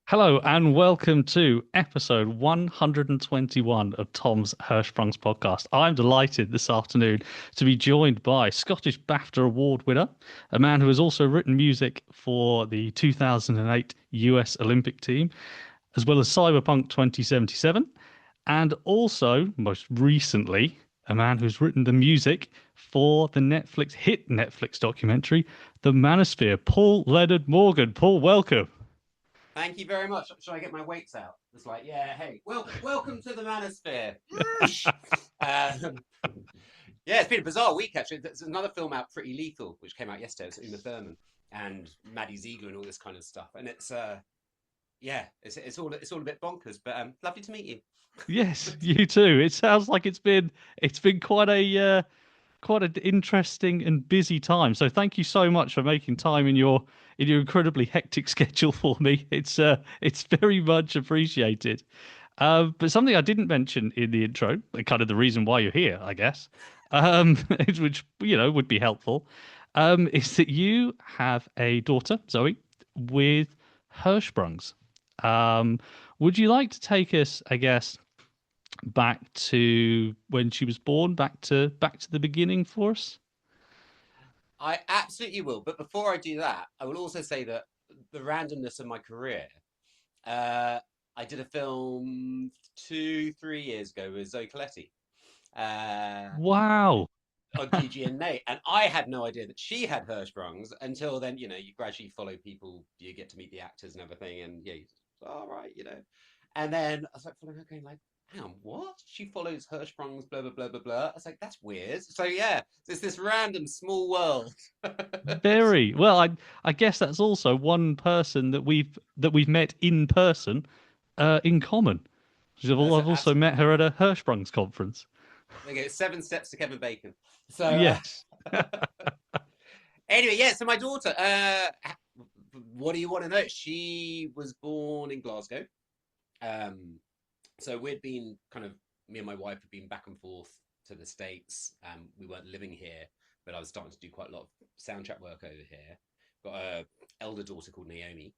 Hello and welcome to episode 121 of Tom's Hirschsprung's podcast. I'm delighted this afternoon to be joined by Scottish BAFTA Award winner, a man who has also written music for the 2008 US Olympic team, as well as Cyberpunk 2077, and also, most recently, a man who's written the music for the Netflix documentary, The Manosphere, Paul Leonard-Morgan. Paul, welcome. Thank you very much. Should I get my weights out? It's like, yeah, hey, welcome to the Manosphere. um, yeah, it's been a bizarre week actually. There's another film out, Pretty Lethal, which came out yesterday. It's Uma Thurman and Maddie Ziegler and all this kind of stuff. And it's all a bit bonkers. But lovely to meet you. Yes, you too. It sounds like it's been quite an interesting and busy time. So thank you so much for making time in your incredibly hectic schedule for me. It's very much appreciated. But something I didn't mention in the intro, kind of the reason why you're here, I guess, which would be helpful, is that you have a daughter, Zoe, with Hirschsprungs. Um, would you like to take us, I guess, back to when she was born, back to the beginning for us? I absolutely will. But before I do that, I will also say that the randomness of my career. Uh, I did a film 3 years ago with Zoe Coletti. Uh, Wow. on Gigi and Nate, and I had no idea that she had Hirschsprungs until then. You gradually follow people, you get to meet the actors and everything, and yeah, all right. And then I was like following her, going like, "Hang on, what? She follows Hirschsprungs, blah blah blah blah blah." I was like, "That's weird." So yeah, it's this random small world. Very well. I guess that's also one person that we've met in person, in common. That's I've also met her at a Hirschsprung's conference. there you go. 7 steps to Kevin Bacon. So Yes. anyway, yeah. So my daughter, what do you want to know? She was born in Glasgow. Um, so we'd been kind of me and my wife had been back and forth to the States. We weren't living here, but I was starting to do quite a lot of soundtrack work over here. Got a elder daughter called Naomi,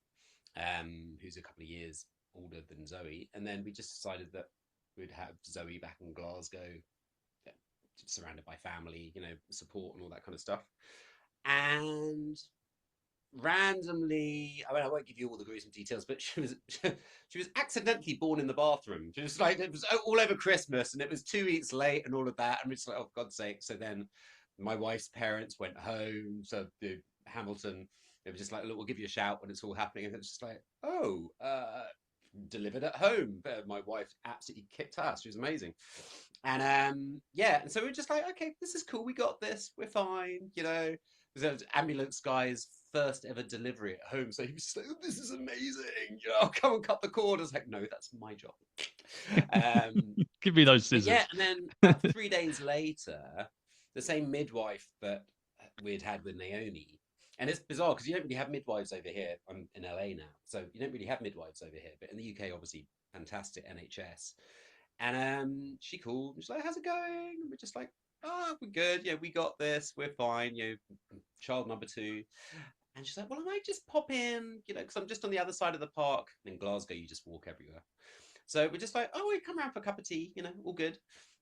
who's a couple of years older than Zoe, and then we just decided that we'd have Zoe back in Glasgow, yeah, surrounded by family, support and all that kind of stuff. And randomly, I mean, I won't give you all the gruesome details, but she was accidentally born in the bathroom. She was like, it was all over Christmas, and it was 2 weeks late, and all of that. And it's like, oh, God's sake! So then, my wife's parents went home, so the Hamilton. They were just like, look, we'll give you a shout when it's all happening, and it's just like, oh, delivered at home. My wife absolutely kicked ass. She was amazing. And yeah, and so we are just like, okay, this is cool. We got this. We're fine. There's an ambulance guy's first ever delivery at home. So he was just like, oh, this is amazing. I'll come and cut the cord. I was like, no, that's my job. Um, Give me those but yeah, scissors. and then about 3 days later, the same midwife that we'd had with Naomi. And it's bizarre because you don't really have midwives over here. I'm in LA now, so you don't really have midwives over here. But in the UK, obviously, fantastic NHS. And she called and she's like, "How's it going?" And we're just like, "Oh, we're good. Yeah, we got this. We're fine. Child number two." And she's like, "Well, I might just pop in, because I'm just on the other side of the park." And in Glasgow, you just walk everywhere. So we're just like, "Oh, we come around for a cup of tea. All good."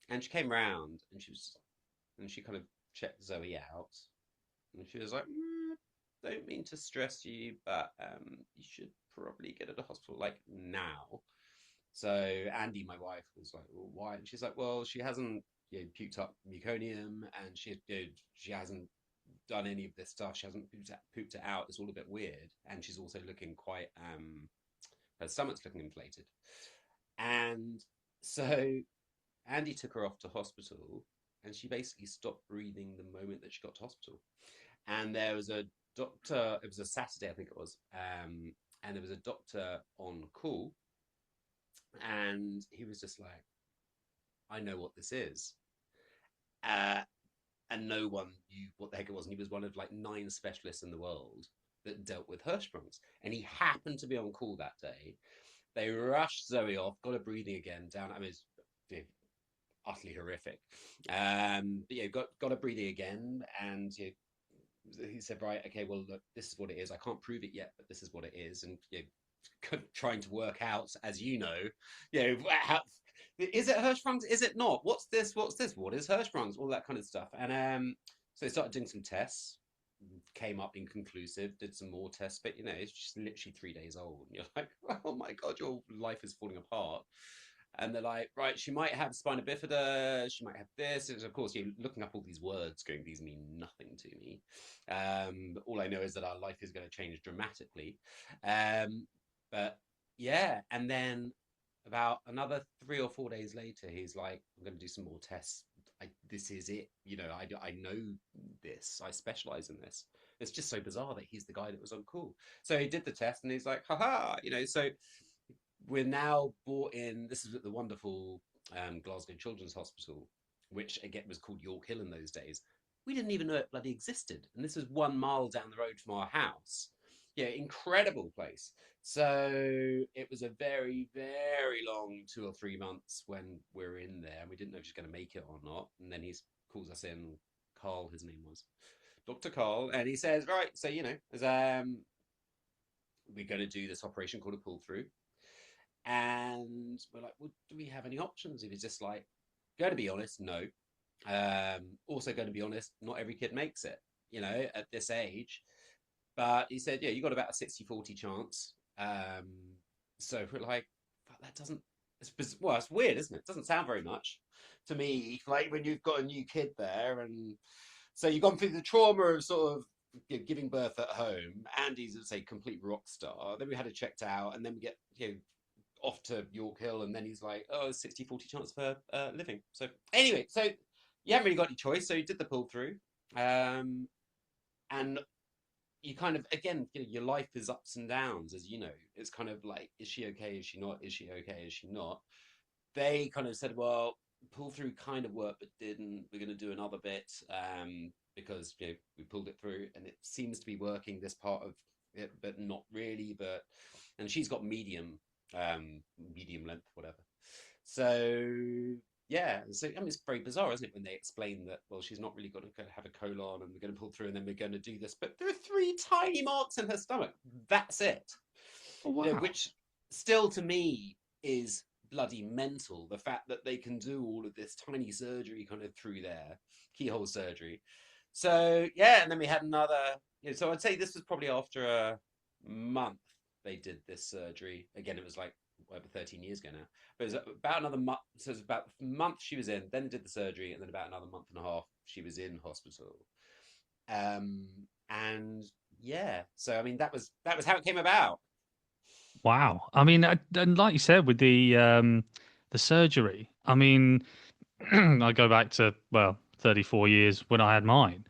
And she came round and she kind of checked Zoe out, and she was like, "Don't mean to stress you, but you should probably get to the hospital like now." So Andy, my wife, was like, "Well, why?" And she's like, "Well, she hasn't puked up meconium, and she hasn't done any of this stuff. She hasn't pooped it out. It's all a bit weird, and she's also looking quite her stomach's looking inflated." And so Andy took her off to hospital, and she basically stopped breathing the moment that she got to hospital. And there was a doctor. It was a Saturday, I think it was, and there was a doctor on call, and he was just like, "I know what this is." Uh, and no one knew what the heck it was. And he was one of like 9 specialists in the world that dealt with Hirschsprungs. And he happened to be on call that day. They rushed Zoe off, got her breathing again down. I mean, it's utterly horrific. But yeah, got her breathing again. And he said, "Right, okay, well, look, this is what it is. I can't prove it yet, but this is what it is." And trying to work out, as you know, how, is it Hirschsprung's? Is it not? What's this? What's this? What is Hirschsprung's? All that kind of stuff. And so they started doing some tests, came up inconclusive, did some more tests, but it's just literally 3 days old. And you're like, oh my God, your life is falling apart. And they're like, right, she might have spina bifida, she might have this. And of course, you're looking up all these words, going, these mean nothing to me. All I know is that our life is going to change dramatically. But yeah, and then about another 3 or 4 days later, he's like, I'm going to do some more tests. This is it. I know this. I specialize in this. It's just so bizarre that he's the guy that was on call. So he did the test and he's like, haha, so we're now brought in. This is at the wonderful Glasgow Children's Hospital, which again was called York Hill in those days. We didn't even know it bloody existed. And this was 1 mile down the road from our house. Yeah, incredible place. So it was a very, very long 2 or 3 months when we're in there. And we didn't know if she's going to make it or not. And then he calls us in. Carl, his name was Dr. Carl. And he says, right, so, we're going to do this operation called a pull through. And we're like, well, do we have any options? If he's just like, going to be honest, no. Also going to be honest, not every kid makes it, at this age. But he said, yeah, you got about a 60-40 chance. So we're like, that doesn't, it's weird, isn't it? It doesn't sound very much to me, like when you've got a new kid there. And so you've gone through the trauma of sort of giving birth at home. Andy's, let's say, complete rock star. Then we had it checked out, and then we get, off to York Hill, and then he's like, oh, 60-40 chance for living. So anyway, so you haven't really got any choice. So you did the pull through. And you kind of, again, your life is ups and downs, as you know. It's kind of like, is she okay? Is she not? Is she okay? Is she not? They kind of said, well, pull through kind of worked, but didn't. We're going to do another bit because we pulled it through, and it seems to be working, this part of it, but not really. And she's got medium length, whatever. So yeah, so it's very bizarre, isn't it, when they explain that, well, she's not really going to have a colon, and we're going to pull through, and then we're going to do this, but there are 3 tiny marks in her stomach. That's it. Oh, wow. Which still to me is bloody mental. The fact that they can do all of this tiny surgery kind of through there, keyhole surgery. So yeah, and then we had another. So I'd say this was probably after a month they did this surgery. Again, it was like over 13 years ago now. But it was about another month. So it was about a month she was in, then did the surgery, and then about another month and a half she was in hospital. And yeah, so I mean that was how it came about. Wow. I mean, and like you said with the surgery, I mean, I go back to, well, 34 years when I had mine.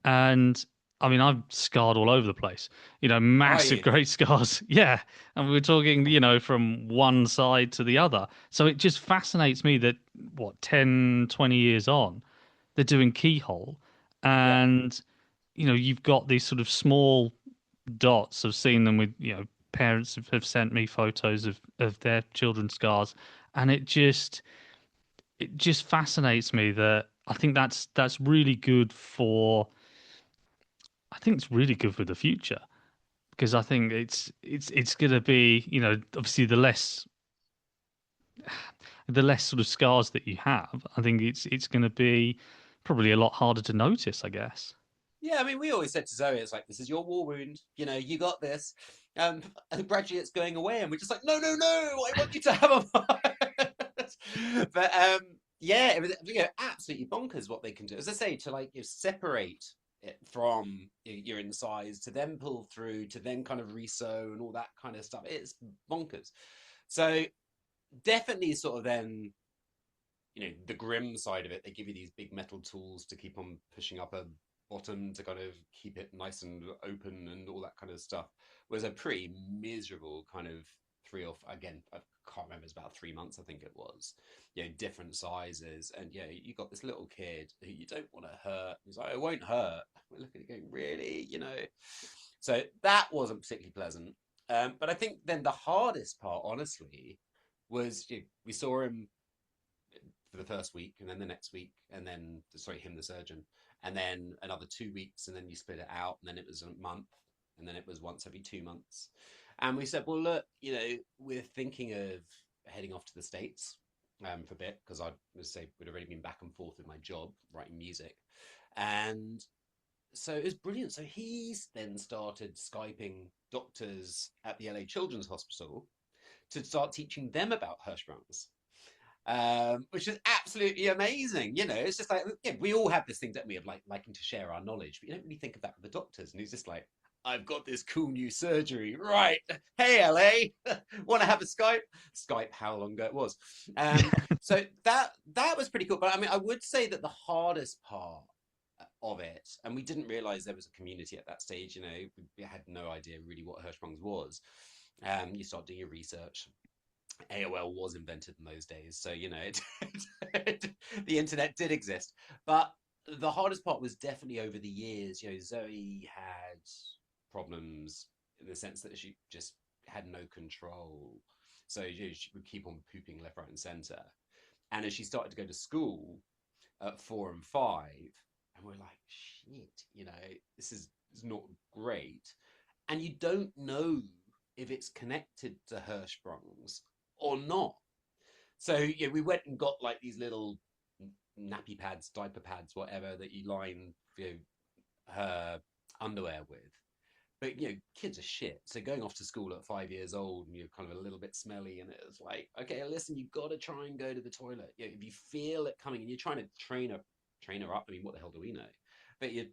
And I mean, I'm scarred all over the place. Are Massive, you? great scars. Yeah. And we're talking, from one side to the other. So it just fascinates me that, what, 10, 20 years on, they're doing keyhole. Yeah. And, you've got these sort of small dots. I've seen them with, parents have sent me photos of their children's scars. And it just fascinates me that I think that's really good for I think it's really good for the future because I think it's going to be, obviously the less sort of scars that you have, I think it's going to be probably a lot harder to notice, I guess. Yeah, I mean, we always said to Zoe, it's like, this is your war wound. You got this. And gradually it's going away. And we're just like, no, no, no, I want you to have a But yeah, it was absolutely bonkers what they can do. As I say, to like separate it from your insides, to then pull through, to then kind of resew and all that kind of stuff. It's bonkers. So definitely sort of then the grim side of it, they give you these big metal tools to keep on pushing up a bottom to kind of keep it nice and open and all that kind of stuff. Was a pretty miserable kind of again, I can't remember, it's about 3 months, I think it was. Different sizes, and you got this little kid who you don't want to hurt. He's like, it won't hurt. We're looking at it going, really, So that wasn't particularly pleasant. But I think then the hardest part, honestly, was we saw him for the first week, and then the next week, and then him, the surgeon, and then another 2 weeks, and then you split it out, and then it was a month, and then it was once every 2 months. And we said, well, look, we're thinking of heading off to the States for a bit because I was say we'd already been back and forth with my job writing music, and so it was brilliant. So he's then started Skyping doctors at the LA Children's Hospital to start teaching them about Hirschsprungs, which is absolutely amazing. It's just like, yeah, we all have this thing, don't we, of like liking to share our knowledge, but you don't really think of that with the doctors. And he's just like, I've got this cool new surgery, right? Hey, LA, want to have a Skype? Skype, how long ago it was. So that was pretty cool. But I mean, I would say that the hardest part of it, and we didn't realize there was a community at that stage. We had no idea really what Hirschsprungs was. You start doing your research. AOL was invented in those days, so the internet did exist. But the hardest part was definitely over the years. Zoe had problems in the sense that she just had no control. So she would keep on pooping left, right, and center. And as she started to go to school at 4 and 5, and we're like, shit, this is not great. And you don't know if it's connected to Hirschsprungs or not. So yeah, we went and got like these little nappy pads, diaper pads, whatever that you line her underwear with. But kids are shit. So going off to school at 5 years old and you're kind of a little bit smelly, and it's like, okay, listen, you've got to try and go to the toilet. If you feel it coming, and you're trying to train her up. I mean, what the hell do we know? But you're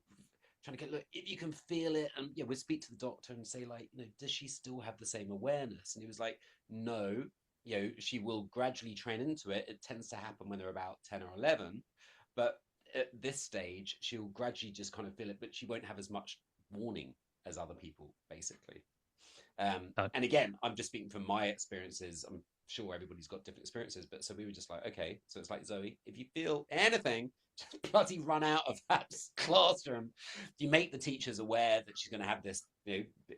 trying to get, look, if you can feel it, and we'll speak to the doctor and say, like, does she still have the same awareness? And he was like, no, she will gradually train into it. It tends to happen when they're about 10 or 11, but at this stage she'll gradually just kind of feel it, but she won't have as much warning as other people, basically. And again, I'm just speaking from my experiences. I'm sure everybody's got different experiences, but so we were just like, okay, so it's like, Zoe, if you feel anything, just bloody run out of that classroom. You make the teachers aware that she's going to have this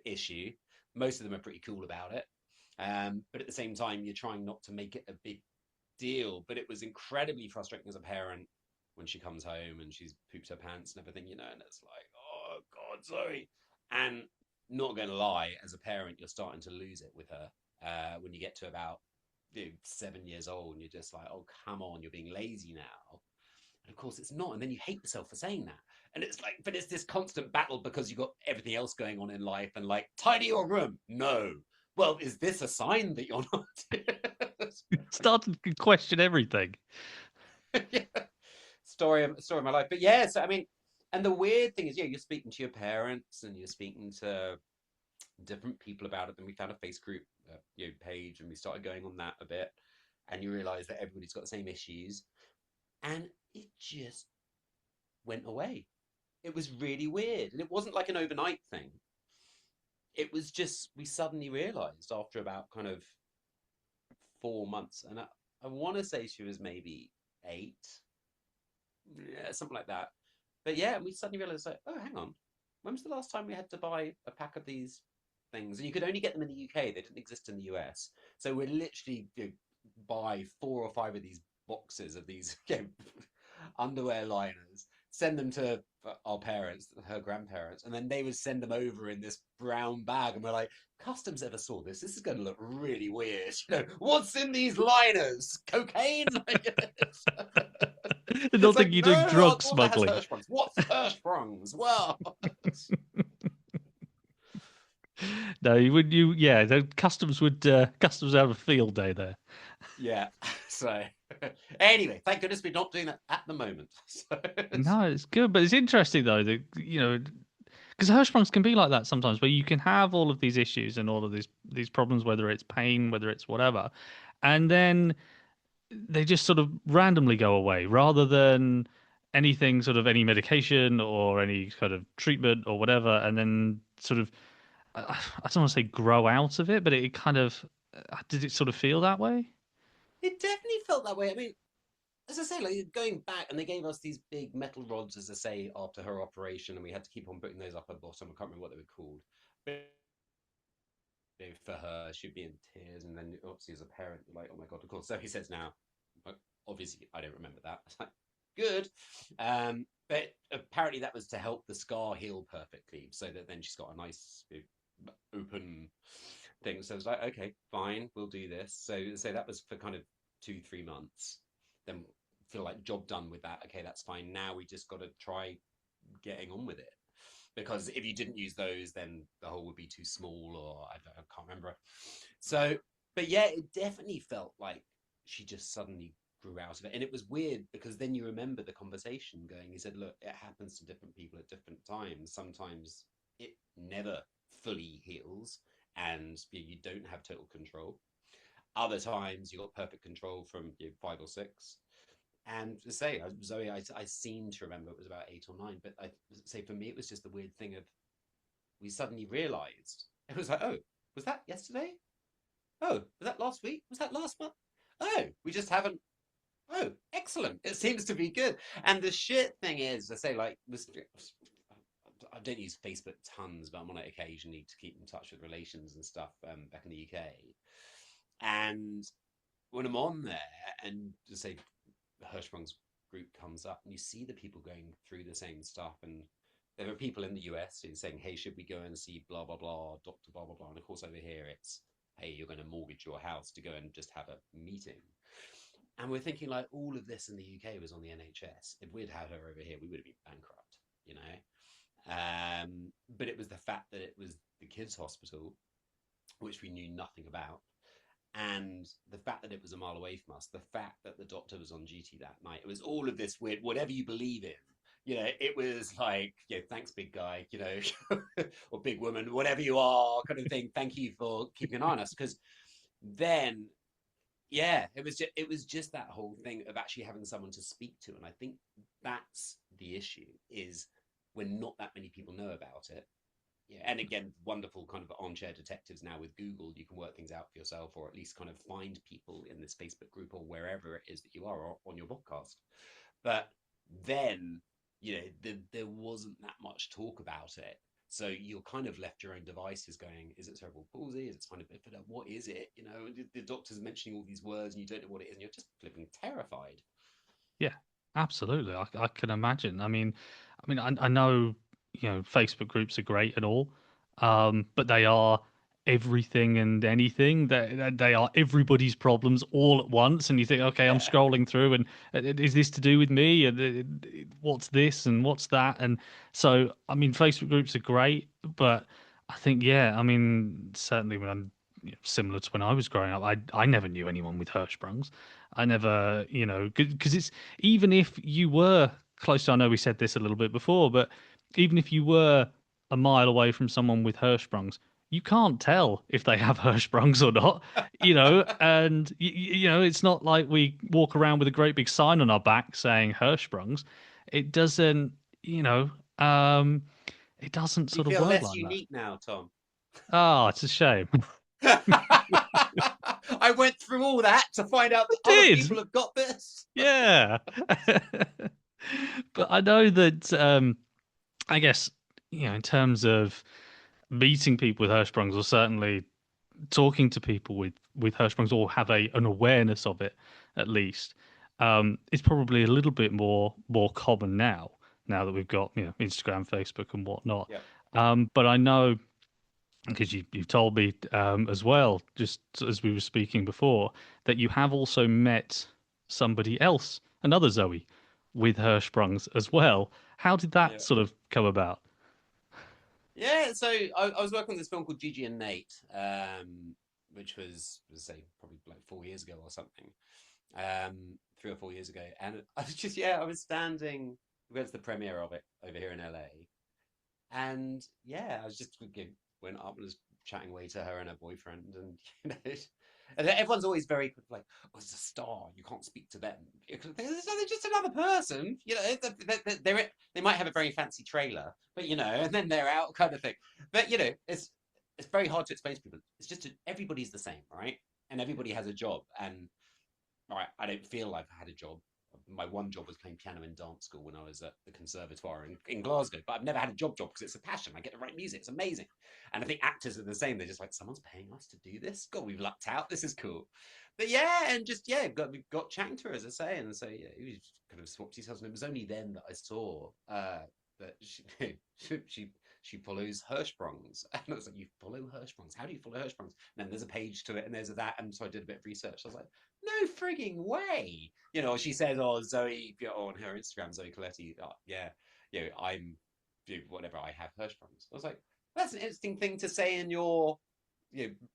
issue. Most of them are pretty cool about it. But at the same time, you're trying not to make it a big deal. But it was incredibly frustrating as a parent when she comes home and she's pooped her pants and everything, and it's like, oh God, Zoe. And not going to lie, as a parent, you're starting to lose it with her when you get to about 7 years old, and you're just like, oh, come on, you're being lazy now. And of course it's not. And then you hate yourself for saying that. And it's like, but it's this constant battle because you've got everything else going on in life, and like, tidy your room. No. Well, is this a sign that you're not? Started to question everything. Yeah. Story of my life. But yeah, so I mean, and the weird thing is, you're speaking to your parents and you're speaking to different people about it. Then we found a face group page, and we started going on that a bit, and you realize that everybody's got the same issues, and it just went away. It was really weird, and it wasn't like an overnight thing. It was just, we suddenly realized after about kind of 4 months, and I want to say she was maybe 8, yeah, something like that. But yeah, we suddenly realized, like, oh, hang on, when was the last time we had to buy a pack of these things? And you could only get them in the UK; they didn't exist in the US. So we're literally buy 4 or 5 of these boxes of these underwear liners, send them to our parents, her grandparents, and then they would send them over in this brown bag. And we're like, customs ever saw this? This is going to look really weird. What's in these liners? Cocaine? I It's don't think like, you're no, doing our drug daughter has smuggling. Hirschsprungs. What's Hirschsprungs? Well, No, you would you yeah, the customs have a field day there. yeah. So anyway, thank goodness we're not doing that at the moment. So, No, it's good, but it's interesting though that because Hirschsprungs can be like that sometimes, where you can have all of these issues and all of these problems, whether it's pain, whether it's whatever, and then they just sort of randomly go away rather than anything sort of any medication or any kind of treatment or whatever, and then sort of I don't want to say grow out of it, but it kind of did it sort of feel that way? it definitely felt that way. I mean, as I say, like going back, and they gave us these big metal rods, as I say, after her operation, and we had to keep on putting those up at the bottom. I can't remember what they were called. But for her, she'd be in tears, and then obviously as a parent, you're like, oh my god, of course. So he says now, obviously, I don't remember that. It's like, good. But apparently that was to help the scar heal perfectly, so that then she's got a nice open thing. So I was like, okay, fine, we'll do this. So that was for kind of 2, 3 months. Then feel like job done with that. Okay, that's fine. Now we just got to try getting on with it. Because if you didn't use those, then the hole would be too small, or I can't remember. So, but yeah, it definitely felt like she just suddenly grew out of it. And it was weird because then you remember the conversation going, he said, look, it happens to different people at different times. Sometimes it never fully heals and you don't have total control. Other times you got perfect control from 5 or 6. And to say, Zoe, I seem to remember it was about 8 or 9, but I say for me, it was just the weird thing of we suddenly realized it was like, oh, was that yesterday? Oh, was that last week? Was that last month? Oh, we just haven't. Oh, excellent. It seems to be good. And the shit thing is, I say, like, I don't use Facebook tons, but I'm on it occasionally to keep in touch with relations and stuff back in the UK. And when I'm on there and just say Hirschsprung's group comes up and you see the people going through the same stuff, and there are people in the US who are saying, hey, should we go and see blah blah blah, Dr. blah blah blah, and of course over here it's, hey, you're going to mortgage your house to go and just have a meeting. And we're thinking like all of this in the UK was on the NHS. If we'd had her over here, we would have been bankrupt, you know. But it was the fact that it was the kids' hospital, which we knew nothing about, and the fact that it was a mile away from us, the fact that the doctor was on duty that night, it was all of this weird, whatever you believe in, it was like, thanks, big guy, or big woman, whatever you are, kind of thing. Thank you for keeping an eye on us. Because then, yeah, it was just that whole thing of actually having someone to speak to. And I think that's the issue is when not that many people know about it. Yeah, and again, wonderful kind of armchair detectives now with Google. You can work things out for yourself, or at least kind of find people in this Facebook group or wherever it is that you are, or on your podcast. But then, there wasn't that much talk about it. So you're kind of left your own devices going, is it cerebral palsy? Is it spina bifida? What is it? The doctor's mentioning all these words and you don't know what it is, and you're just flipping terrified. Yeah, absolutely. I can imagine. I know, Facebook groups are great and all, but they are everything and anything. They are everybody's problems all at once. And you think, okay, I'm Yeah. scrolling through, and is this to do with me? And what's this and what's that? And so, Facebook groups are great, but I think, yeah, certainly when I'm similar to when I was growing up, I never knew anyone with Hirschsprungs. I never, because it's even if you were close to, I know we said this a little bit before, but even if you were a mile away from someone with Hirschsprungs, you can't tell if they have Hirschsprungs or not, and it's not like we walk around with a great big sign on our back saying Hirschsprungs. It doesn't, you know, um, it doesn't Do you sort of feel work less like that. unique now, Tom? Oh, it's a shame. I went through all that to find out that I other did, people have got this. yeah. But I know that I guess in terms of meeting people with Hirschsprungs, or certainly talking to people with Hirschsprungs, or have an awareness of it at least, is probably a little bit more common now. Now that we've got Instagram, Facebook, and whatnot. Yeah. But I know because you've told me as well, just as we were speaking before, that you have also met somebody else, another Zoe, with Hirschsprungs as well. How did that Yeah. sort of come about? Yeah, so I was working on this film called Gigi and Nate, which was, say, probably like 4 years ago or something, 3 or 4 years ago. And I was just, I was standing, we went to the premiere of it over here in LA. And I was just went up and was chatting away to her and her boyfriend, and and everyone's always very quick, like, "Oh, it's a star. You can't speak to them. They're just another person. They might have a very fancy trailer, but and then they're out, kind of thing. But it's very hard to explain to people. It's just everybody's the same, right? And everybody has a job, and right, I don't feel I've had a job. My one job was playing piano in dance school when I was at the conservatoire in Glasgow, but I've never had a job because it's a passion. I get to write music. It's amazing. And I think actors are the same. They're just like, someone's paying us to do this. God, we've lucked out. This is cool. But and just, we got chatting to her, as I say. And so, we just kind of swapped each other. And it was only then that I saw that she she follows Hirschsprungs. And I was like, you follow Hirschsprungs? How do you follow Hirschsprungs? And then there's a page to it, and there's a that. And so I did a bit of research. I was like, no frigging way. She says, oh, Zoe, on her Instagram, Zoe Coletti, oh, yeah, I'm, whatever, I have Hirschsprungs. I was like, that's an interesting thing to say in your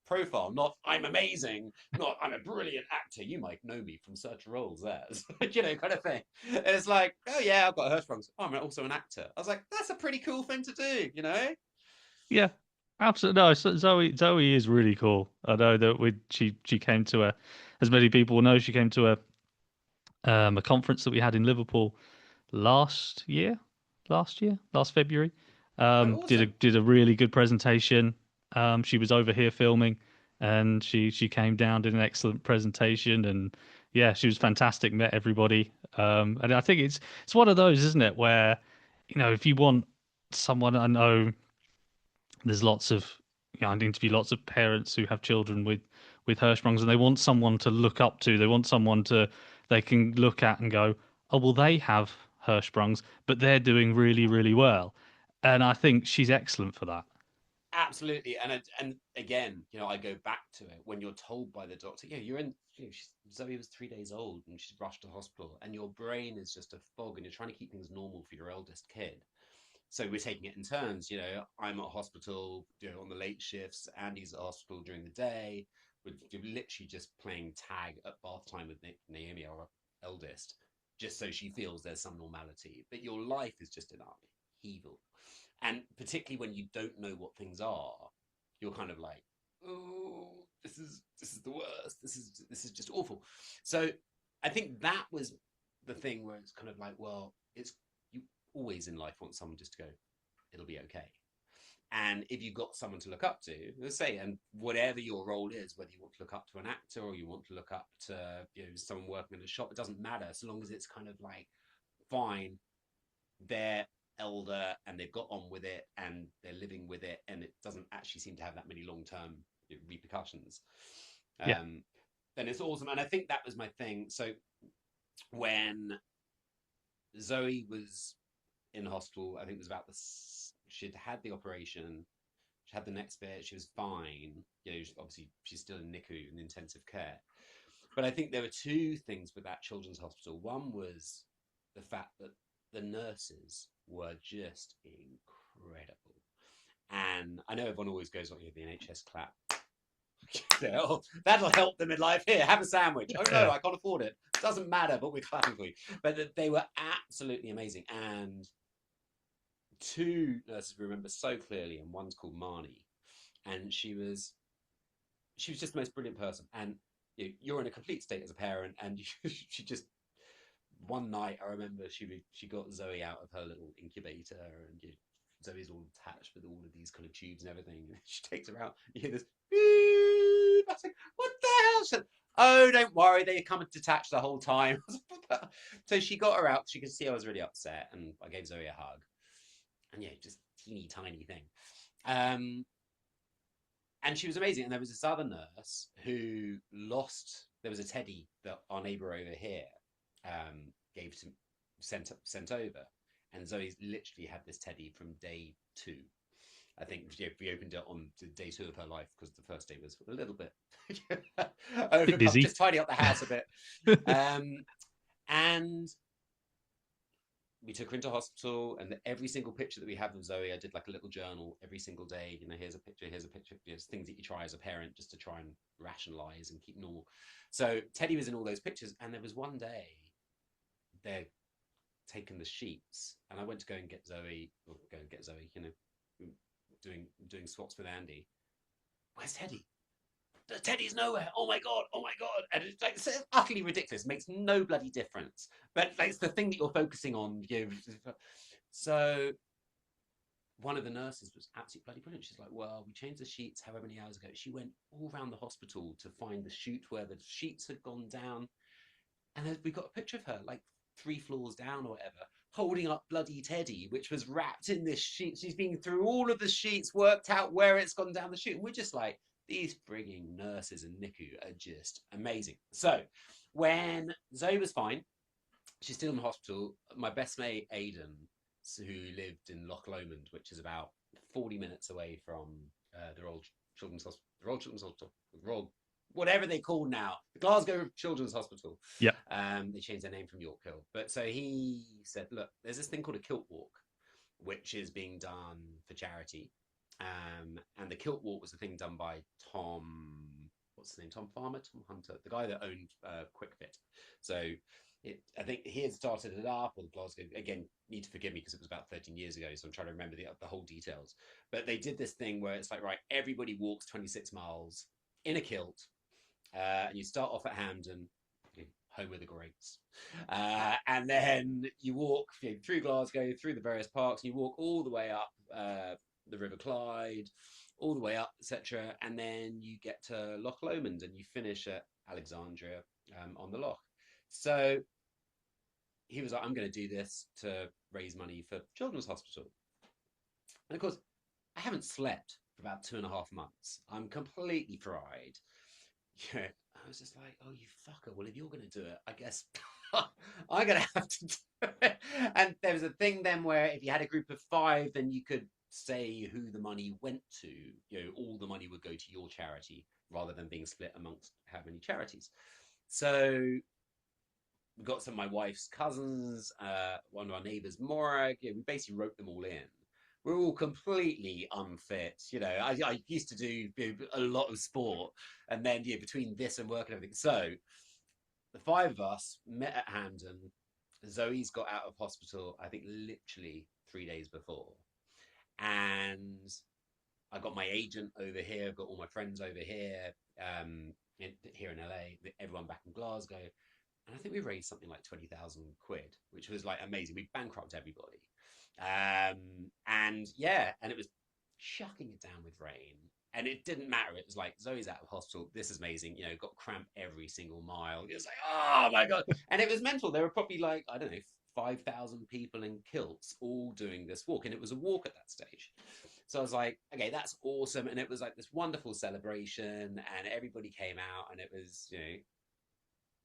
profile, not I'm amazing, not I'm a brilliant actor. You might know me from certain roles as, kind of thing. And it's like, oh yeah, I've got Hirschsprungs. Oh, I'm also an actor. I was like, that's a pretty cool thing to do. Yeah, absolutely. No, Zoe is really cool. I know that she came to as many people know, she came to a conference that we had in Liverpool last year, last February. Oh, Did a awesome. really good presentation. She was over here filming, and she came down, did an excellent presentation, and yeah, she was fantastic. Met everybody, and I think it's one of those, isn't it, where if you want someone, I know there's lots of I interview lots of parents who have children with Hirschsprungs, and they want someone to look up to. They want someone to they can look at and go, oh well, they have Hirschsprungs, but they're doing really really well, and I think she's excellent for that. Absolutely. And again, I go back to it when you're told by the doctor, yeah, you're in. Zoe was 3 days old and she's rushed to hospital, and your brain is just a fog, and you're trying to keep things normal for your eldest kid. So we're taking it in turns. I'm at hospital, on the late shifts. Andy's at hospital during the day. We're literally just playing tag at bath time with Naomi, our eldest, just so she feels there's some normality. But your life is just in upheaval, and particularly when you don't know what things are, you're kind of like, oh, this is the worst. This is just awful. So I think that was the thing where it's kind of like, well, it's you always in life want someone just to go, it'll be okay. And if you've got someone to look up to, let's say, and whatever your role is, whether you want to look up to an actor or you want to look up to someone working in a shop, it doesn't matter, so long as it's kind of like, fine, they're elder and they've got on with it and they're living with it, and it doesn't actually seem to have that many long-term repercussions, Yeah, um, then it's awesome. And I think that was my thing. So when Zoe was in hospital, I think it was about she'd had the operation, she had the next bit, she was fine. Obviously she's still in NICU, in intensive care. But I think there were two things with that children's hospital. One was the fact that the nurses were just incredible. And I know everyone always goes on, the NHS clap. That'll help them in life. Here, have a sandwich. Oh no, yeah. I can't afford it. Doesn't matter, but we're clapping for you. But they were absolutely amazing. And two nurses we remember so clearly, and one's called Marnie. And she was just the most brilliant person. And you're in a complete state as a parent, and she just, one night I remember she got Zoe out of her little incubator, and Zoe's all attached with all of these kind of tubes and everything. And she takes her out. You hear this beep. I was like, what the hell? She said, oh, don't worry, they come detached the whole time. So she got her out. She could see I was really upset, and I gave Zoe a hug. And just teeny tiny thing. Um, and she was amazing. And there was this other nurse who lost. There was a teddy that our neighbour over here gave to sent over, and Zoe's literally had this teddy from day two. I think we opened it on day two of her life, because the first day was a little bit Bit overcome. busy. Just tidy up the house a bit, and we took her into hospital, and every single picture that we have of Zoe, I did like a little journal every single day. Here's a picture, here's a picture. Things that you try as a parent just to try and rationalize and keep normal. So Teddy was in all those pictures, and there was one day they're taking the sheets, and I went to go and get Zoe, doing swaps with Andy. Where's Teddy? Teddy's nowhere. Oh my god! Oh my god! And it's utterly ridiculous. It makes no bloody difference. But it's the thing that you're focusing on. So one of the nurses was absolutely bloody brilliant. She's like, well, we changed the sheets however many hours ago. She went all around the hospital to find the chute where the sheets had gone down, and we got a picture of her like 3 floors down or whatever, holding up bloody Teddy, which was wrapped in this sheet. She's been through all of the sheets, worked out where it's gone down the chute. And we're just like, these frigging nurses in NICU are just amazing. So when Zoe was fine, she's still in the hospital. My best mate, Aidan, who lived in Loch Lomond, which is about 40 minutes away from the Royal Children's Hospital, the Royal, whatever they call now, the Glasgow Children's Hospital. Yeah. They changed their name from Yorkville. But so he said, look, there's this thing called a kilt walk, which is being done for charity. And the kilt walk was the thing done by Tom, what's his name? Tom Farmer, Tom Hunter, the guy that owned Quick Fit. So I think he had started it up, or Glasgow, again, need to forgive me because it was about 13 years ago, so I'm trying to remember the whole details. But they did this thing where it's like, right, everybody walks 26 miles in a kilt, and you start off at Hampden, home of the greats. And then you walk through Glasgow, through the various parks, and you walk all the way up the River Clyde, all the way up, etc. And then you get to Loch Lomond and you finish at Alexandria on the Loch. So he was like, I'm going to do this to raise money for Children's Hospital. And of course, I haven't slept for about 2.5 months. I'm completely fried. Yeah, I was just like, oh, you fucker. Well, if you're going to do it, I guess I'm going to have to do it. And there was a thing then where if you had a group of 5, then you could say who the money went to. All the money would go to your charity rather than being split amongst how many charities. So we got some of my wife's cousins, one of our neighbours, Morag. We basically wrote them all in. We're all completely unfit. I used to do a lot of sport, and then between this and work and everything. So the 5 of us met at Hampden. Zoe's got out of hospital, I think, literally 3 days before. And I've got my agent over here. I've got all my friends over here, here in LA, everyone back in Glasgow. And I think we raised something like 20,000 quid, which was like amazing. We bankrupted everybody. And it was chucking it down with rain. And it didn't matter. It was like, Zoe's out of hospital. This is amazing. Got cramp every single mile. It was like, oh my God. And it was mental. There were probably like, I don't know, 5,000 people in kilts all doing this walk. And it was a walk at that stage. So I was like, okay, that's awesome. And it was like this wonderful celebration. And everybody came out. And it was,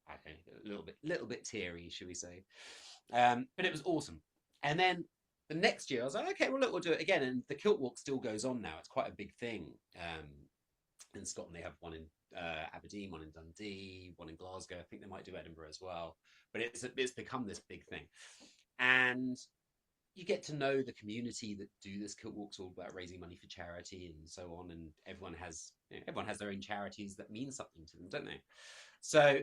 I don't know, a little bit teary, should we say. But it was awesome. And then the next year, I was like, okay, well, look, we'll do it again. And the kilt walk still goes on now. It's quite a big thing. In Scotland, they have one in Aberdeen, one in Dundee, one in Glasgow. I think they might do Edinburgh as well. But it's become this big thing. And you get to know the community that do this kilt walks, all about raising money for charity and so on. And everyone has their own charities that mean something to them, don't they? So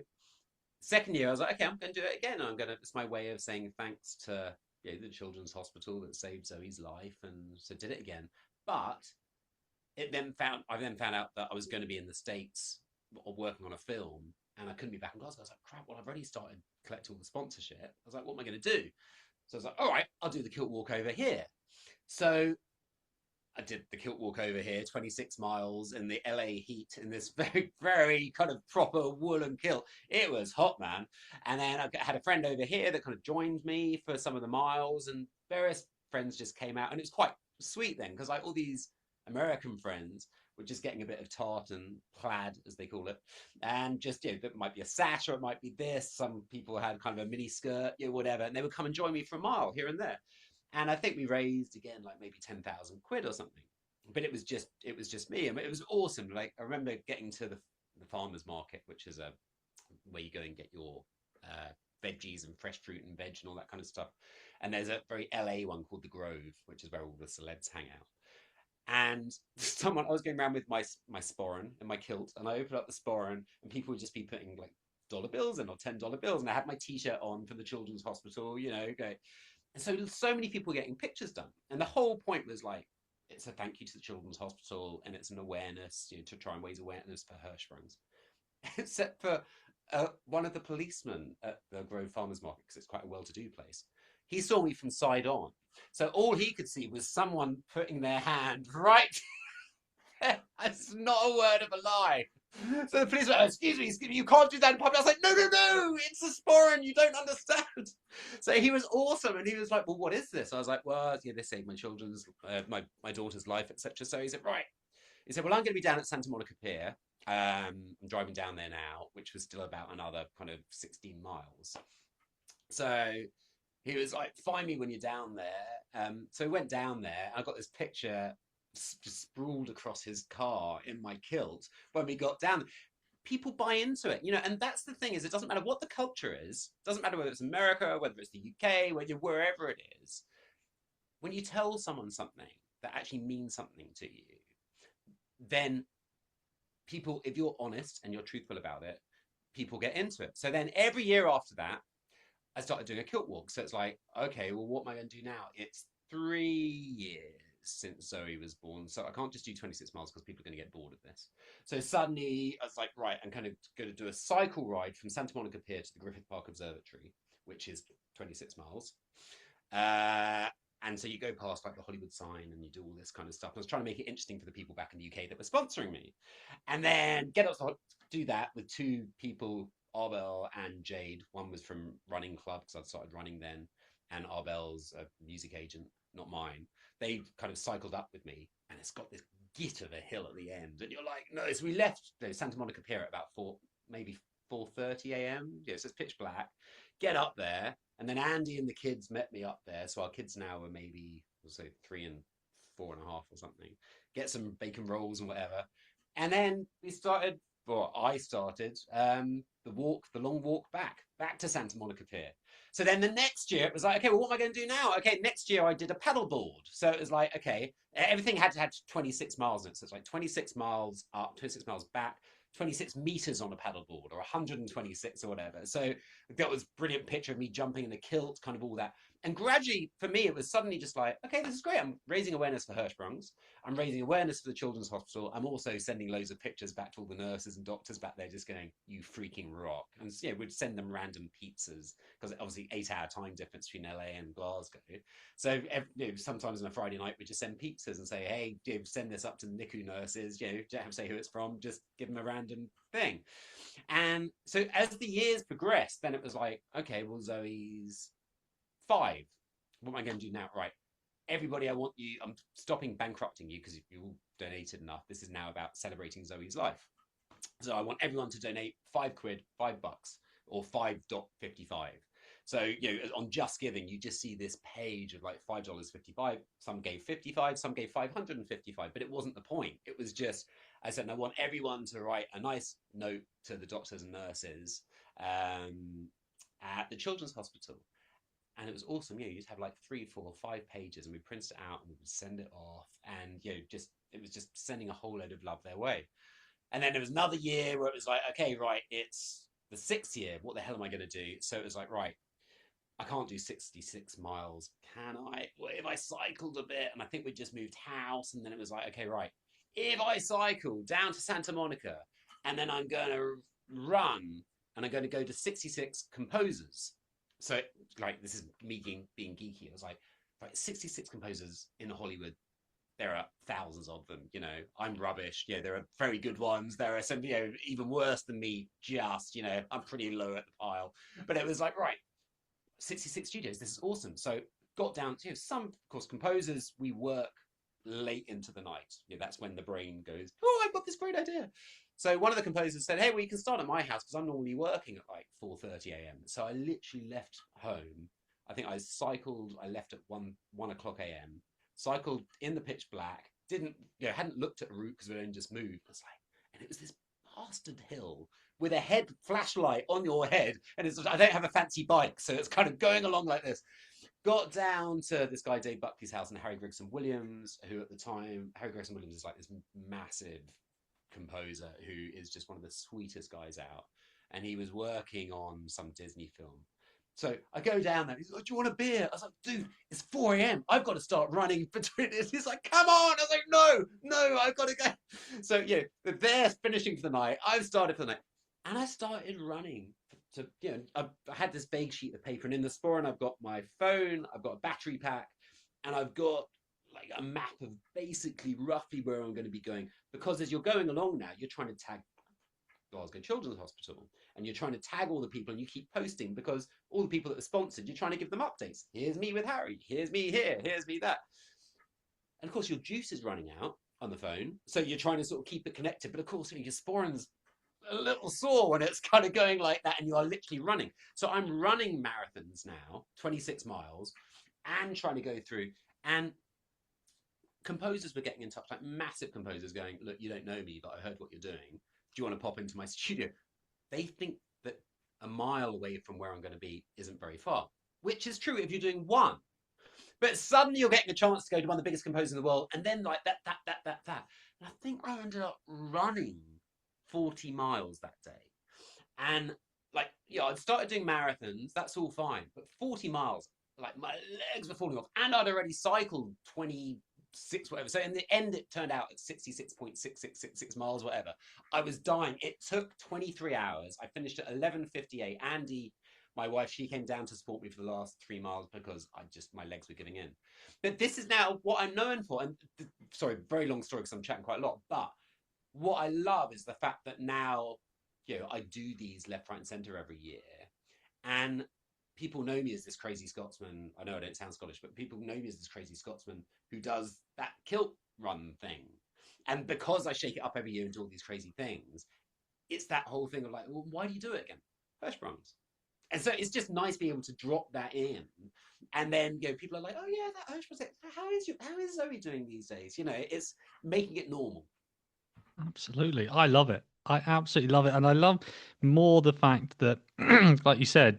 second year, I was like, okay, I'm going to do it again. It's my way of saying thanks to the Children's Hospital that saved Zoe's life, and so did it again. But I then found out that I was going to be in the States or working on a film, and I couldn't be back in Glasgow. I was like, crap, well, I've already started collecting all the sponsorship. I was like, what am I going to do? So I was like, all right, I'll do the kilt walk over here. So I did the kilt walk over here, 26 miles in the LA heat in this very, very kind of proper woolen kilt. It was hot, man. And then I had a friend over here that kind of joined me for some of the miles, and various friends just came out. And it was quite sweet then, because like all these American friends were just getting a bit of tartan plaid, as they call it. And just, it might be a sash or it might be this. Some people had kind of a mini skirt, whatever. And they would come and join me for a mile here and there. And I think we raised again like maybe 10,000 quid or something. But it was just me. And it was awesome. Like I remember getting to the farmers market, which is where you go and get your veggies and fresh fruit and veg and all that kind of stuff. And there's a very LA one called the Grove, which is where all the celebs hang out. And I was going around with my sporran and my kilt, and I opened up the sporran, and people would just be putting like dollar bills in or $10 bills, and I had my T-shirt on for the Children's Hospital, okay. And so many people getting pictures done. And the whole point was like, it's a thank you to the Children's Hospital, and it's an awareness, to try and raise awareness for Hirschsprungs. Except for one of the policemen at the Grove Farmers Market, because it's quite a well-to-do place. He saw me from side on. So all he could see was someone putting their hand right there. It's not a word of a lie. So the police went, excuse me, you can't do that in public. I was like, no, it's a sporran, you don't understand. So he was awesome, and he was like, well, what is this? I was like, well, they saved my children's, my daughter's life, etc. So he said, right. He said, well, I'm going to be down at Santa Monica Pier. I'm driving down there now, which was still about another kind of 16 miles. So He was like, "Find me when you're down there." So we went down there. I got this picture sprawled across his car in my kilt when we got down. People buy into it, and that's the thing, is it doesn't matter what the culture is. It doesn't matter whether it's America, whether it's the UK, wherever it is. When you tell someone something that actually means something to you, then people, if you're honest and you're truthful about it, people get into it. So then every year after that, I started doing a kilt walk. So it's like, okay, well, what am I going to do now? It's 3 years since Zoe was born. So I can't just do 26 miles because people are going to get bored of this. So suddenly I was like, right, I'm kind of going to do a cycle ride from Santa Monica Pier to the Griffith Park Observatory, which is 26 miles. And so you go past like the Hollywood sign and you do all this kind of stuff. I was trying to make it interesting for the people back in the UK that were sponsoring me. And then get up to do that with two people, Arbel and Jade. One was from running club because I'd started running then, and Arbel's a music agent, not mine. They kind of cycled up with me, and it's got this git of a hill at the end, and you're like, no. So we left Santa Monica Pier at about maybe 4:30 a.m. Yeah, so it's pitch black. Get up there, and then Andy and the kids met me up there. So our kids now are maybe, we'll say, 3 and 4.5 or something. Get some bacon rolls and whatever, and then we started. Well, I started the long walk back to Santa Monica Pier. So then the next year it was like, okay, well, what am I going to do now? Okay, next year I did a paddleboard. So it was like, okay, everything had to have 26 miles in it. So it's like 26 miles up, 26 miles back, 26 meters on a paddleboard, or 126 or whatever. So that was a brilliant picture of me jumping in a kilt, kind of all that. And gradually, for me, it was suddenly just like, okay, this is great. I'm raising awareness for Hirschsprungs. I'm raising awareness for the Children's Hospital. I'm also sending loads of pictures back to all the nurses and doctors back there just going, you freaking rock. And we'd send them random pizzas because obviously 8-hour time difference between LA and Glasgow. So sometimes on a Friday night, we just send pizzas and say, hey, send this up to the NICU nurses. Don't have to say who it's from. Just give them a random thing. And so as the years progressed, then it was like, okay, well, Zoe's 5. What am I going to do now? Right. Everybody, I'm stopping bankrupting you because you all donated enough. This is now about celebrating Zoe's life. So I want everyone to donate £5, $5, or $5.55. So, on Just Giving, you just see this page of like $5.55. Some gave 55, some gave 555, but it wasn't the point. It was just, I said, I want everyone to write a nice note to the doctors and nurses at the Children's Hospital. And it was awesome. You'd have like 3, 4, 5 pages, and we printed it out and we would send it off. And it was just sending a whole load of love their way. And then there was another year where it was like, okay, right, it's the 6th year. What the hell am I going to do? So it was like, right, I can't do 66 miles, can I? What if I cycled a bit? And I think we just moved house. And then it was like, okay, right, if I cycle down to Santa Monica, and then I'm going to run, and I'm going to go to 66 composers. So, like, this is me being geeky. I was like, right, 66 composers in Hollywood. There are thousands of them. I'm rubbish. There are very good ones. There are some, even worse than me. I'm pretty low at the pile. But it was like, right, 66 studios. This is awesome. So, got down to some, of course, composers. We work late into the night. That's when the brain goes, oh, I've got this great idea. So one of the composers said, hey, well, you can start at my house because I'm normally working at like 4:30 a.m. So I literally left home. I think I left at 1 o'clock a.m., cycled in the pitch black, hadn't looked at a route because we only just moved. And it was this bastard hill with a head flashlight on your head. And I don't have a fancy bike, so it's kind of going along like this. Got down to this guy, Dave Buckley's house, and Harry Gregson Williams, who at the time, Harry Gregson Williams is like this massive composer who is just one of the sweetest guys out. And he was working on some Disney film. So I go down there. He's like, do you want a beer? I was like, dude, it's 4 a.m. I've got to start running between this. He's like, come on. I was like, no, I've got to go. So, they're finishing for the night. I've started for the night. And I started running. I had this vague sheet of paper, and in the sporran, I've got my phone, I've got a battery pack, and I've got like a map of basically roughly where I'm going to be going. Because as you're going along now, you're trying to tag Glasgow Children's Hospital, and you're trying to tag all the people, and you keep posting because all the people that are sponsored, you're trying to give them updates. Here's me with Harry. Here's me here. Here's me that. And of course, your juice is running out on the phone, so you're trying to sort of keep it connected. But of course, your sporran's a little sore when it's kind of going like that and you are literally running. So I'm running marathons now, 26 miles, and trying to go through. And composers were getting in touch, like massive composers going, look, you don't know me, but I heard what you're doing. Do you want to pop into my studio? They think that a mile away from where I'm going to be isn't very far, which is true if you're doing one. But suddenly you're getting a chance to go to one of the biggest composers in the world, and then like that. And I think I ended up running 40 miles that day. And like, yeah, I'd started doing marathons, that's all fine. But 40 miles, like my legs were falling off. And I'd already cycled 26, whatever. So in the end, it turned out at 66.6666 miles, whatever. I was dying. It took 23 hours. I finished at 11:58. Andy, my wife, she came down to support me for the last 3 miles because my legs were giving in. But this is now what I'm known for. And sorry, very long story because I'm chatting quite a lot. But what I love is the fact that now, I do these left, right, and centre every year, and people know me as this crazy Scotsman. I know I don't sound Scottish, but people know me as this crazy Scotsman who does that kilt run thing. And because I shake it up every year and do all these crazy things, it's that whole thing of like, well, why do you do it again? Hirschsprungs. And so it's just nice being able to drop that in, and then people are like, oh yeah, that Hirschsprung. How is Zoe doing these days? It's making it normal. Absolutely. I love it. I absolutely love it. And I love more the fact that, like you said,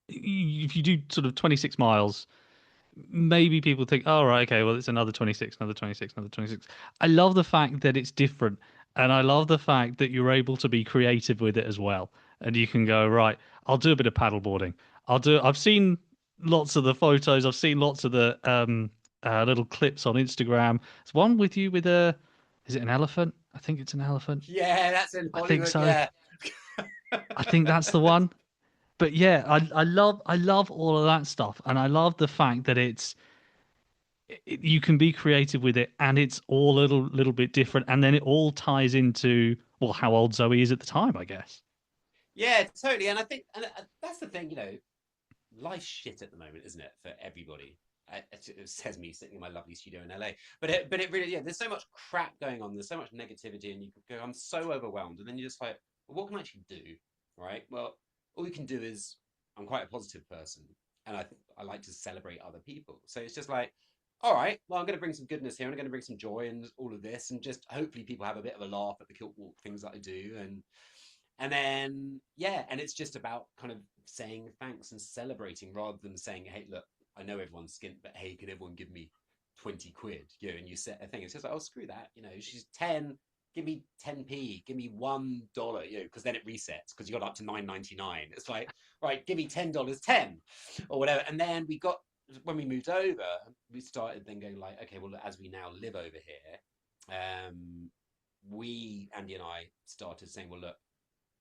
if you do sort of 26 miles, maybe people think, oh, right, okay, well, it's another 26, another 26, another 26. I love the fact that it's different. And I love the fact that you're able to be creative with it as well. And you can go, right, I'll do a bit of paddleboarding. I've seen lots of the photos. I've seen lots of the little clips on Instagram. There's one with you with is it an elephant? I think it's an elephant. Yeah, that's in I think Hollywood. so. Yeah. I think that's the one. But yeah, I love all of that stuff, and I love the fact that you can be creative with it, and it's all a little bit different, and then it all ties into well how old Zoe is at the time, I guess. Yeah, totally. And I think, and that's the thing, life's shit at the moment, isn't it, for everybody? It says me sitting in my lovely studio in LA, but it really, yeah. There's so much crap going on. There's so much negativity, and you can go, I'm so overwhelmed, and then you're just like, well, what can I actually do, right? Well, all you can do is, I'm quite a positive person, and I like to celebrate other people. So it's just like, all right, well, I'm going to bring some goodness here, and I'm going to bring some joy and all of this, and just hopefully people have a bit of a laugh at the kilt walk things that I do, and then, yeah, and it's just about kind of saying thanks and celebrating rather than saying, hey, look, I know everyone's skint, but hey, can everyone give me 20 quid? And you set a thing. It's just like, oh, screw that. She's 10, give me 10p, give me $1, because then it resets because you got up to 9.99. It's like, right, give me $10, 10 or whatever. And then when we moved over, we started then going like, okay, well, as we now live over here, Andy and I started saying, well, look,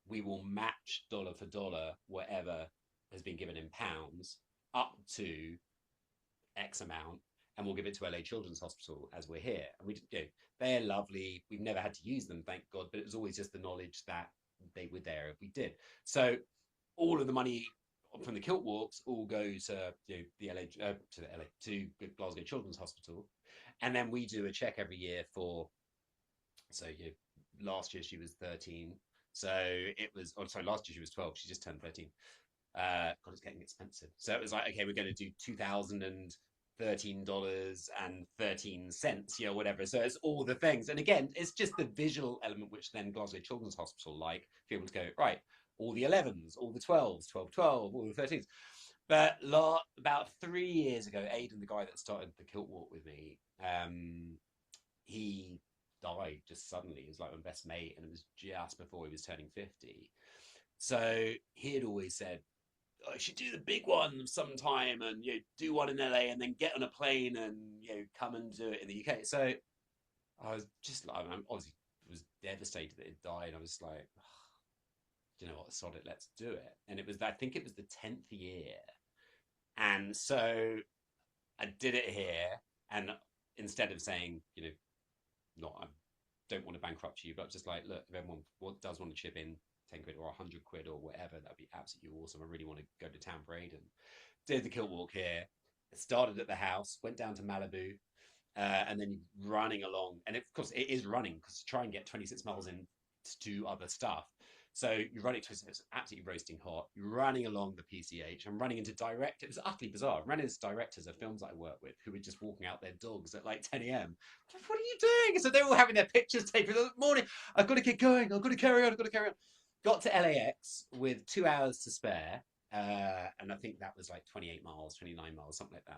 we will match dollar for dollar whatever has been given in pounds up to X amount, and we'll give it to LA Children's Hospital as we're here. And they're lovely. We've never had to use them, thank God, but it was always just the knowledge that they were there if we did. So all of the money from the kilt walks all go to the LA to Glasgow Children's Hospital, and then we do a check every year for. So last year she was 13. So it was, oh, sorry, last year she was 12. She just turned 13. God, it's getting expensive. So it was like, okay, we're going to do $2,013.13, whatever. So it's all the things. And again, it's just the visual element, which then Glasgow Children's Hospital like, be able to go, right, all the 11s, all the 12s, 12, 12, all the 13s. But about 3 years ago, Aidan, the guy that started the kilt walk with me, he died just suddenly. He was like my best mate, and it was just before he was turning 50. So he had always said, I should do the big one sometime, and do one in LA, and then get on a plane and come and do it in the UK. So I was just like, I obviously was devastated that it died. I was like, oh, you know what, sod it, let's do it. And I think it was the 10th year, and so I did it here, and instead of saying, not I don't want to bankrupt you, but just like, look, if everyone does want to chip in 10 quid or 100 quid or whatever, that'd be absolutely awesome. I really want to go to town for Aidan. Did the kilt walk here. It started at the house, went down to Malibu, and then running along. And of course, it is running because to try and get 26 miles in to do other stuff. So you're running to it's absolutely roasting hot. You're running along the PCH. I'm running into direct. It was utterly bizarre. I'm running into directors of films that I work with who were just walking out their dogs at like 10 a.m. What are you doing? So they're all having their pictures taken. Morning. I've got to get going. I've got to carry on. I've got to carry on. Got to LAX with 2 hours to spare. And I think that was like 28 miles, 29 miles, something like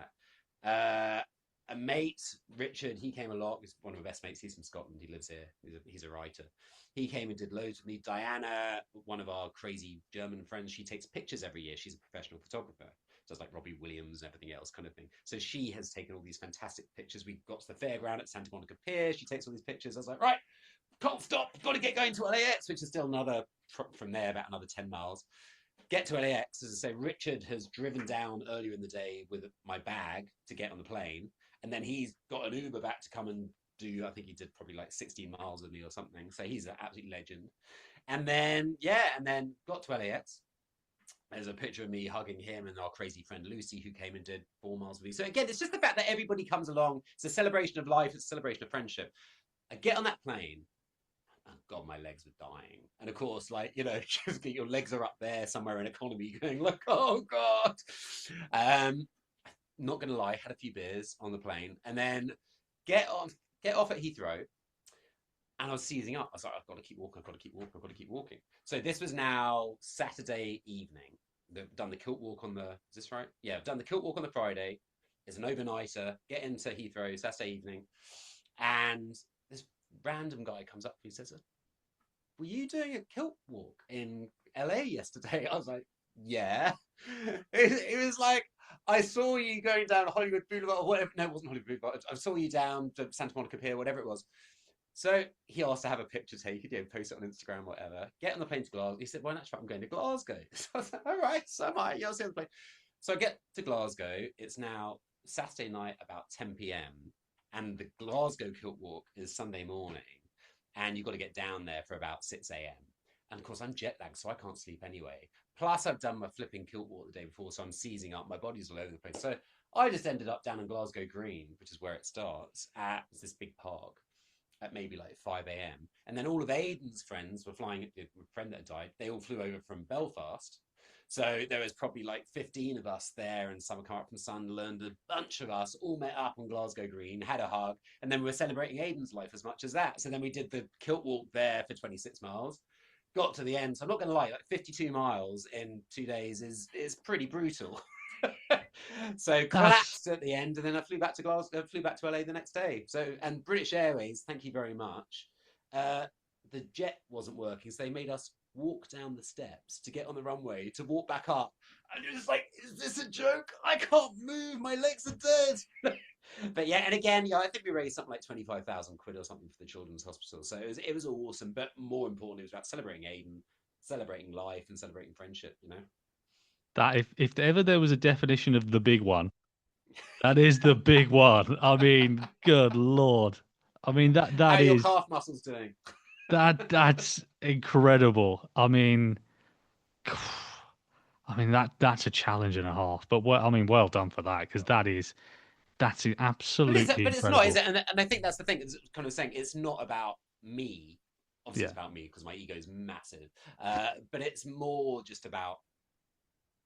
that. A mate, Richard, he came along. He's one of my best mates. He's from Scotland. He lives here. He's a writer. He came and did loads with me. Diana, one of our crazy German friends, she takes pictures every year. She's a professional photographer. Does like Robbie Williams and everything else kind of thing. So she has taken all these fantastic pictures. We got to the fairground at Santa Monica Pier. She takes all these pictures. I was like, right, can't stop. Got to get going to LAX, which is still another, from there, about another 10 miles. Get to LAX, as I say, Richard has driven down earlier in the day with my bag to get on the plane. And then he's got an Uber back to come and do, I think he did probably like 16 miles with me or something. So he's an absolute legend. And then, and then got to LAX. There's a picture of me hugging him and our crazy friend Lucy, who came and did 4 miles with me. So again, it's just the fact that everybody comes along. It's a celebration of life. It's a celebration of friendship. I get on that plane. Oh God, my legs were dying. And of course, like, your legs are up there somewhere in economy going, look, oh God. Not going to lie, had a few beers on the plane and then get off at Heathrow. And I was seizing up. I was like, I've got to keep walking. I've got to keep walking. I've got to keep walking. So this was now Saturday evening. I've done the kilt walk on the, is this right? Yeah, I've done the kilt walk on the Friday. It's an overnighter. Get into Heathrow Saturday evening. And this random guy comes up and he says, were you doing a kilt walk in LA yesterday? I was like, yeah. It was like, I saw you going down Hollywood Boulevard or whatever. No, it wasn't Hollywood Boulevard. I saw you down to Santa Monica Pier, whatever it was. So he asked to have a picture taken, post it on Instagram, whatever. Get on the plane to Glasgow. He said, well, that's right, I'm going to Glasgow. So I was like, all right, so am I. Yeah, I'll see on the plane. So I get to Glasgow. It's now Saturday night, about 10 p.m. And the Glasgow Kilt Walk is Sunday morning. And you've got to get down there for about 6 a.m. And of course, I'm jet lagged, so I can't sleep anyway. Plus, I've done my flipping kilt walk the day before, so I'm seizing up. My body's all over the place. So I just ended up down in Glasgow Green, which is where it starts, at this big park at maybe like 5 a.m. And then all of Aidan's friends were flying, a friend that had died, they all flew over from Belfast. So there was probably like 15 of us there, and some come up from Sunderland. A bunch of us all met up on Glasgow Green, had a hug, and then we were celebrating Aidan's life as much as that. So then we did the kilt walk there for 26 miles. Got to the end. So I'm not going to lie, like 52 miles in 2 days is pretty brutal. So That's collapsed at the end, and then I flew back to Glasgow, flew back to LA the next day. So, and British Airways, thank you very much. The jet wasn't working, so they made us walk down the steps to get on the runway to walk back up. And it was like, is this a joke? I can't move. My legs are dead. But yeah, and again, I think we raised something like 25,000 quid or something for the Children's Hospital. So it was awesome. But more importantly, it was about celebrating Aidan, celebrating life, and celebrating friendship. that if ever there was a definition of the big one, that is the big one. I mean, good lord. I mean How that are your is calf muscles doing? that's incredible. I mean, that's a challenge and a half. But well, I mean, well done for that because that's absolutely But it's not, is incredible. it? And I think that's the thing. It's kind of saying it's not about me. Obviously, Yeah, it's about me because my ego is massive. But it's more just about.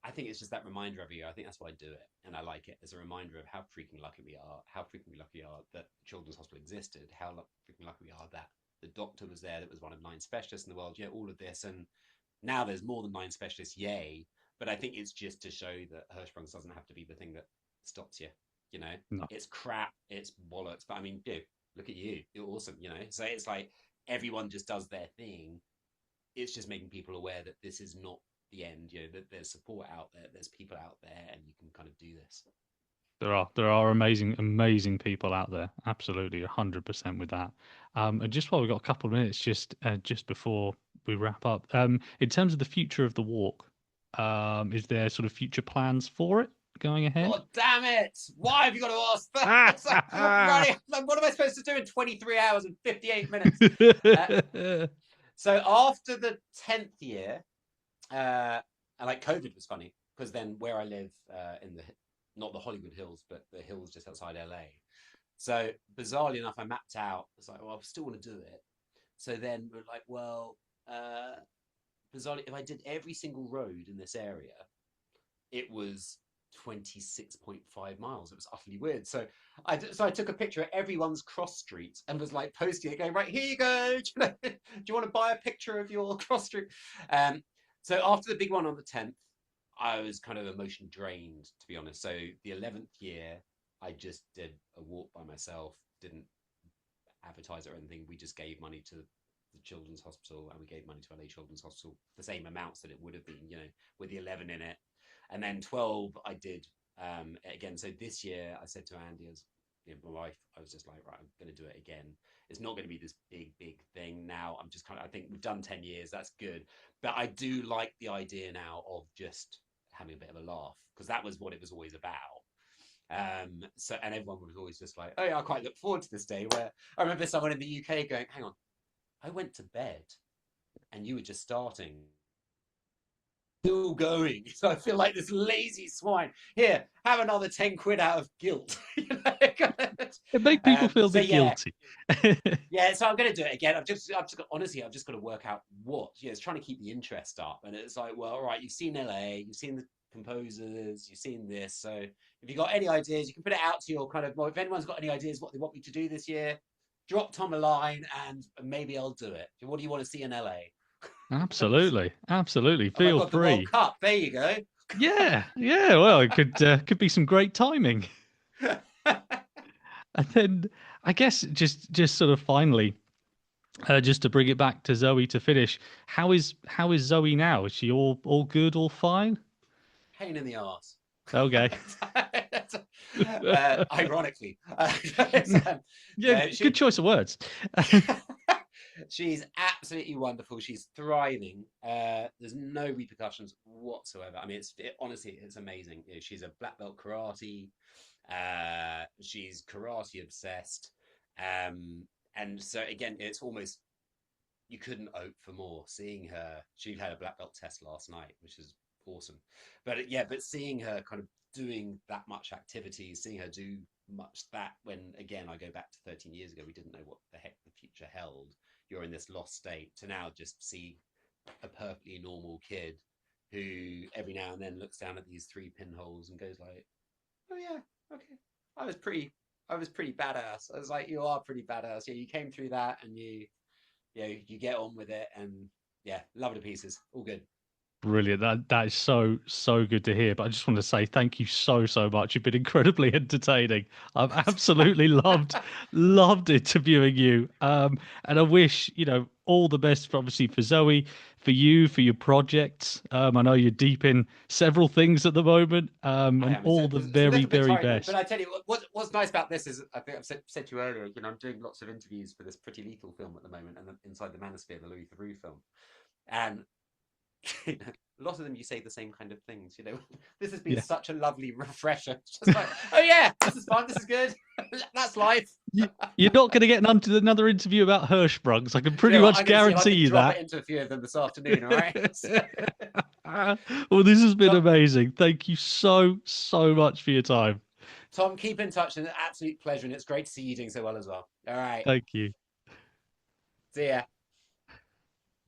I think it's just that reminder every year. I think that's why I do it, and I like it as a reminder of how freaking lucky we are. How freaking lucky we are that Children's Hospital existed. How freaking lucky we are that the doctor was there. That was one of 9 specialists in the world. Yeah, all of this, and now there's more than 9 specialists. Yay! But I think it's just to show that Hirschsprung doesn't have to be the thing that stops you. You know, no, it's crap, it's bollocks. But I mean, dude, look at you. You're awesome, So it's like everyone just does their thing. It's just making people aware that this is not the end, that there's support out there, there's people out there, and you can kind of do this. there are amazing people out there. Absolutely, 100% with that. And just while we've got a couple of minutes, just before we wrap up, in terms of the future of the walk, is there sort of future plans for it going ahead? God damn it! Why have you got to ask that? It's like, running, like, what am I supposed to do in 23 hours and 58 minutes? So after the 10th year, and like COVID was funny because then where I live in the not the Hollywood Hills, but the hills just outside LA. So bizarrely enough, I mapped out. It's like, well, I still want to do it. so then we're like, well, bizarrely, if I did every single road in this area, it was 26.5 miles. It was utterly weird. So I took a picture of everyone's cross street and was like posting it, going, right, here you go. Do you want to buy a picture of your cross street? Um, so after the big one on the 10th, I was kind of emotion drained, to be honest. So the 11th year, I just did a walk by myself, didn't advertise it or anything. We just gave money to the Children's Hospital, and we gave money to LA Children's Hospital, the same amounts that it would have been, with the 11 in it. And then 12, I did again. So this year, I said to Andy, as my wife, I was just like, right, I'm going to do it again. It's not going to be this big thing now. I'm just I think we've done 10 years. That's good. But I do like the idea now of just having a bit of a laugh, because that was what it was always about. And everyone was always just like, oh yeah, I quite look forward to this day. Where I remember someone in the UK going, hang on, I went to bed and you were just starting, still going. So I feel like this lazy swine. Here, have another 10 quid out of guilt. It make people feel a So bit yeah, guilty. yeah. So I'm going to do it again. Honestly, I've just got to work out what. It's trying to keep the interest up. And it's like, well, all right, you've seen LA, you've seen the composers, you've seen this. So if you've got any ideas, you can put it out to your well, if anyone's got any ideas what they want me to do this year, drop Tom a line and maybe I'll do it. What do you want to see in LA? Absolutely, absolutely. Oh my Feel God, the World free. Cup. There you go. Yeah, yeah. Well, it could be some great timing. And then I guess just sort of finally, just to bring it back to Zoe to finish. How is Zoe now? Is she all good, all fine? Pain in the arse. Okay. Ironically, Yeah, no, good choice of words. she's absolutely wonderful. She's thriving. There's no repercussions whatsoever. I mean, honestly, it's amazing. She's a black belt karate. She's karate obsessed. And so again, it's almost, you couldn't hope for more. Seeing her, she had a black belt test last night, which is awesome. But seeing her kind of doing that much activity, seeing her do much that, when again I go back to 13 years ago, we didn't know what the heck the future held. You're in this lost state, to now just see a perfectly normal kid who every now and then looks down at these three pinholes and goes like, oh yeah, okay, I was pretty badass. I was like, you are pretty badass. Yeah, you came through that, and you get on with it, and yeah, love it to pieces. All good. Brilliant. That is so good to hear. But I just want to say thank you so much. You've been incredibly entertaining. I've absolutely loved interviewing you. And I wish, all the best for, obviously, for Zoe, for you, for your projects. I know you're deep in several things at the moment. I And am. all the It's a very, little bit very tight, but best. I tell you what's nice about this is, I think I've said to you earlier, I'm doing lots of interviews for this Pretty Lethal film at the moment, and Inside the Manosphere, the Louis Theroux film, and a lot of them you say the same kind of things. This has been Yeah. such a lovely refresher. It's just like, oh yeah, this is fun, this is good. That's life. You're not going to get another interview about Hirschsprungs. I can Do you pretty know what? much I'm going to see if I guarantee can you drop it that. into a few of them this afternoon. All right. Well, this has been Tom, amazing. Thank you so much for your time. Tom, keep in touch. It's an absolute pleasure, and it's great to see you doing so well as well. All right. Thank you. See ya.